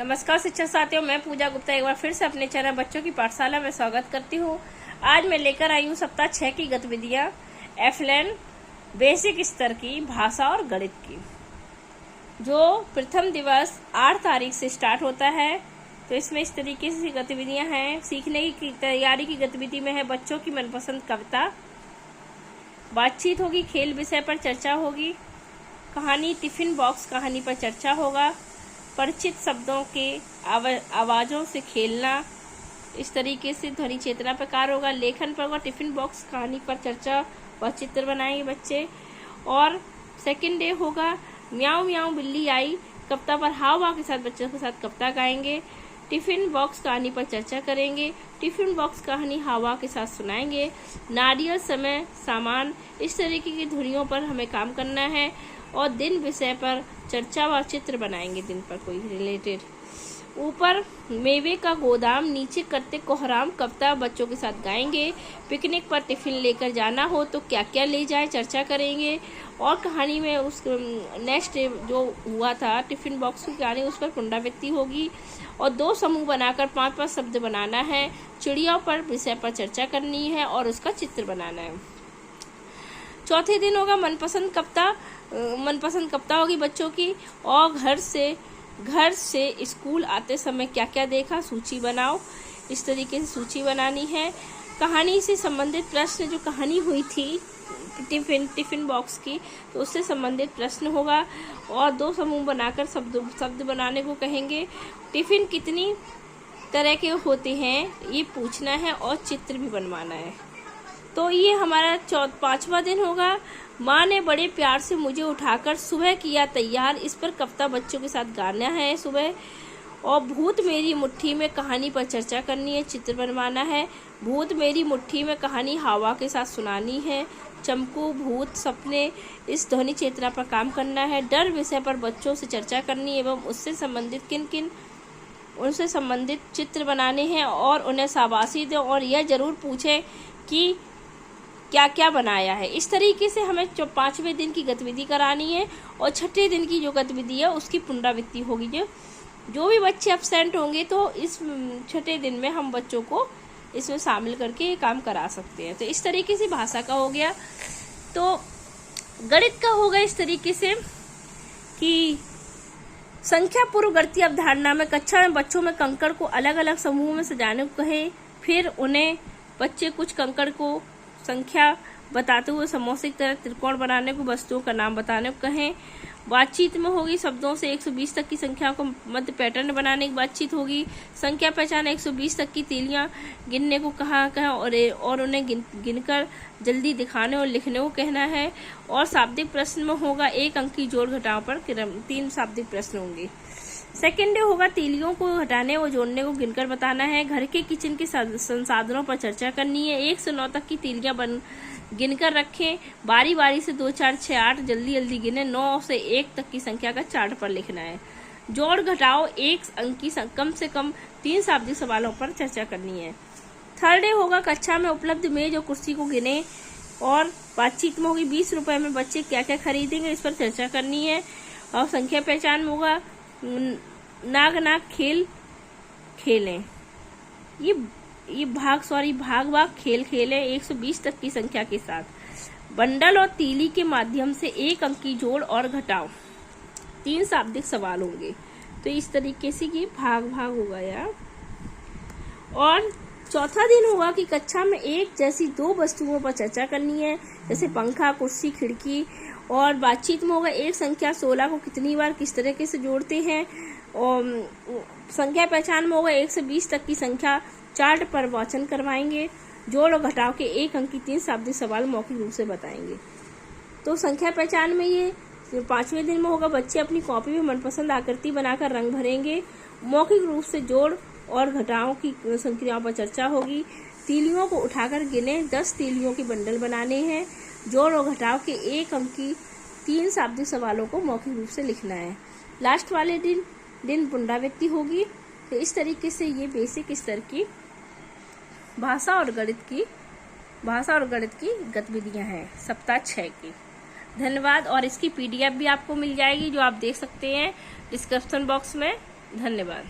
नमस्कार शिक्षक साथियों, मैं पूजा गुप्ता एक बार फिर से अपने चैनल बच्चों की पाठशाला में स्वागत करती हूँ। आज मैं लेकर आई हूँ सप्ताह 6 की गतिविधियाँ एफएलएन बेसिक स्तर की भाषा और गणित की, जो प्रथम दिवस 8 तारीख से स्टार्ट होता है। तो इसमें इस तरीके से गतिविधियाँ हैं। सीखने की तैयारी की गतिविधि में है बच्चों की मनपसंद कविता, बातचीत होगी, खेल विषय पर चर्चा होगी, कहानी टिफिन बॉक्स कहानी पर चर्चा होगा, परिचित शब्दों के आवाज़ों से खेलना, इस तरीके से ध्वनि चेतना पर कार्य होगा। लेखन पर होगा, टिफिन बॉक्स कहानी पर चर्चा व चित्र बनाएंगे बच्चे। और सेकंड डे होगा म्याऊं म्याऊं बिल्ली आई, कविता पर हाव भाव के साथ बच्चों के साथ कविता गाएंगे। टिफिन बॉक्स कहानी पर चर्चा करेंगे, टिफिन बॉक्स कहानी हाव भाव के साथ सुनाएंगे। नारियल समय सामान, इस तरीके की ध्वनियों पर हमें काम करना है। और दिन विषय पर चर्चा व चित्र बनाएंगे, दिन पर कोई रिलेटेड। ऊपर मेवे का गोदाम, नीचे करते कोहराम, कविता बच्चों के साथ गाएंगे। पिकनिक पर टिफिन लेकर जाना हो तो क्या क्या ले जाए, चर्चा करेंगे। और कहानी में उस नेक्स्ट जो हुआ था टिफिन बॉक्स की कहानी, उस पर पुनरावृत्ति होगी। और 2 समूह बनाकर 5-5 शब्द बनाना है। चिड़िया पर विषय पर चर्चा करनी है और उसका चित्र बनाना है। चौथे दिन होगा मनपसंद कविता होगी बच्चों की। और घर से स्कूल आते समय क्या क्या देखा, सूची बनाओ, इस तरीके से सूची बनानी है। कहानी से संबंधित प्रश्न, जो कहानी हुई थी टिफिन बॉक्स की, तो उससे संबंधित प्रश्न होगा। और 2 समूह बनाकर शब्द बनाने को कहेंगे। टिफिन कितनी तरह के होते हैं ये पूछना है और चित्र भी बनवाना है। तो ये हमारा 5वां दिन होगा। माँ ने बड़े प्यार से मुझे उठाकर सुबह किया तैयार, इस पर कविता बच्चों के साथ गाना है सुबह। और भूत मेरी मुट्ठी में कहानी पर चर्चा करनी है, चित्र बनवाना है। भूत मेरी मुट्ठी में कहानी हवा के साथ सुनानी है। चमकू भूत सपने, इस ध्वनि चेतना पर काम करना है। डर विषय पर बच्चों से चर्चा करनी एवं उससे संबंधित चित्र बनाने हैं और उन्हें शाबाशी दें और यह जरूर पूछें कि क्या क्या बनाया है। इस तरीके से हमें 5वें दिन की गतिविधि करानी है। और 6ठे दिन की जो गतिविधि है उसकी पुनरावृत्ति होगी। जो भी बच्चे एब्सेंट होंगे तो इस 6ठे दिन में हम बच्चों को इसमें शामिल करके ये काम करा सकते हैं। तो इस तरीके से भाषा का हो गया। तो गणित का होगा इस तरीके से कि संख्या पूर्व गणित अवधारणा में कक्षा में बच्चों में कंकड़ को अलग अलग समूह में सजाने को कहे। फिर उन्हें बच्चे कुछ कंकड़ को संख्या बताते हुए समोसे की तरह त्रिकोण बनाने को, वस्तुओं का नाम बताने को कहें। बातचीत में होगी शब्दों से 120 तक की संख्या को मध्य पैटर्न बनाने की बातचीत होगी। संख्या पहचान 120 तक की तीलियां गिनने को कहा और उन्हें गिनकर जल्दी दिखाने और लिखने को कहना है। और शाब्दिक प्रश्न में होगा 1 अंक की जोड़ घटाव पर 3 शाब्दिक प्रश्न होंगे। सेकेंड डे होगा तीलियों को हटाने और जोड़ने को गिनकर बताना है। घर के किचन के संसाधनों पर चर्चा करनी है। 1 से 9 तक की तीलियां गिनकर रखें। बारी बारी से 2, 4, 6, 8 जल्दी जल्दी गिने। 9 से 1 तक की संख्या का चार्ट पर लिखना है। जोड़ घटाओ 1 अंक की कम से कम 3 शाब्दिक सवालों पर चर्चा करनी है। थर्ड डे होगा कक्षा में उपलब्ध मेज और कुर्सी को गिने। और बातचीत में होगी 20 रुपए में बच्चे क्या क्या खरीदेंगे, इस पर चर्चा करनी है। और संख्या पहचान में होगा नाग खेल खेलें, ये भाग खेल खेलें 120 तक की संख्या के साथ। बंडल और तीली के माध्यम से 1 अंक की जोड़ और घटाओ 3 शाब्दिक सवाल होंगे। तो इस तरीके से ये भाग होगा यार। और चौथा दिन होगा कि कक्षा में एक जैसी 2 वस्तुओं पर चर्चा करनी है, जैसे पंखा, कुर्सी, खिड़की। और बातचीत में होगा 1 संख्या 16 को कितनी बार किस तरीके से जोड़ते हैं। और संख्या पहचान में होगा 1 से 20 तक की संख्या चार्ट पर वाचन करवाएंगे। जोड़ और घटाव के 1 अंक की 3 शाब्दिक सवाल मौखिक रूप से बताएंगे। तो संख्या पहचान में ये 5वें दिन में होगा बच्चे अपनी कॉपी में मनपसंद आकृति बनाकर रंग भरेंगे। मौखिक रूप से जोड़ और घटाव की संख्याओं पर चर्चा होगी। तीलियों को उठाकर गिने, 10 तीलियों के बंडल बनाने हैं। जोड़ और घटाव के 1 अंक की 3 शाब्दिक सवालों को मौखिक रूप से लिखना है। लास्ट वाले दिन पुनरावृत्ति होगी। तो इस तरीके से ये बेसिक स्तर की भाषा और गणित की गतिविधियां हैं सप्ताह 6 की। धन्यवाद। और इसकी PDF भी आपको मिल जाएगी, जो आप देख सकते हैं डिस्क्रिप्शन बॉक्स में। धन्यवाद।